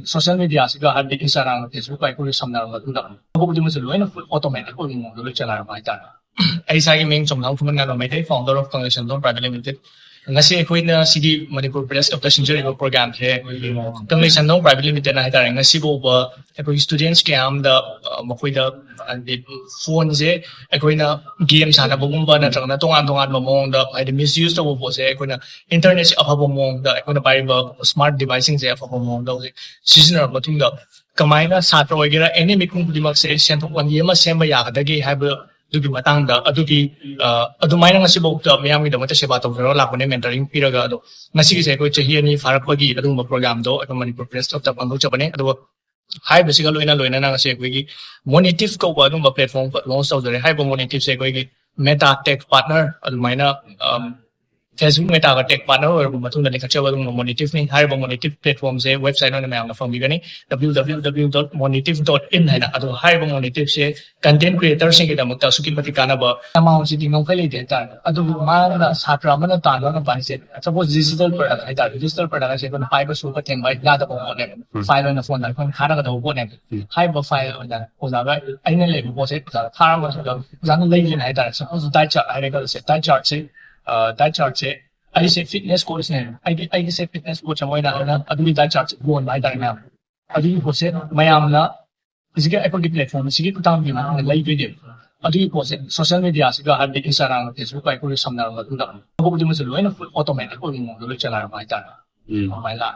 social media siga hadi Instagram Facebook ay kuri samna ma tunda ko di mo sa luay na automatic ko mo do chala ma ita ai sa gi ming Chongtham Khumanganba Meitei founder of Kanglei Sannathong Pvt Limited ngasi akoina sigi Manipur press of the sinjari program the Kanglei Sannathong Pvt Limited na haitare ngasi bo ba akoi students cam da makoida andi phone je akoina game sana bogumba na trangna tongan mamong da ai misuse to bo se akoina internet afabo mong da akoina bai ba smart devices je afabo mong da seasonal matunga kamaina satra oigera any mikung dimak se senthok wan yema semba yagadagi haiba dugi matangda adugi adumaina ngasi bokta miyami da mata seba tawro lakone mentoring piraga ado ngasi se ko chahi ani farakpagi aduma program do Manipur press of the pandu chabane ado hai basically loina na ngasi ko gi Monitive ko ba aduma platform launch tawdare hai bo Monitive se ko gi meta tech partner adumaina Facebook meta ka tech partner or matuna likhacha ba Monitive ni hai bo Monitive platform se website na mayang na family gani www.monitive.in hai na ado hai bo Monitive se content creator sing kita mukta suki pati kanaba amount si tingong file data ado ma na satra man ta na ba se suppose digital product hai ta digital product se ko na fiber super thing bai la da ko ne file na phone na ko khara ka da ko ne hai bo file na ko za ba ai ne le ko se khara ma so za na le yin hai ta suppose dai chart hai ka se dai chart se that chart se I say fitness course ne I say fitness coach mo na na adumi that chart go on by that na adi ko se mayam na isige apple platform sige kutang bi na live video adi ko se social media siga hadi Instagram Facebook ay ko samna ma tunda ko di mo sa luay na automatic ko mo do chala ma ita mai la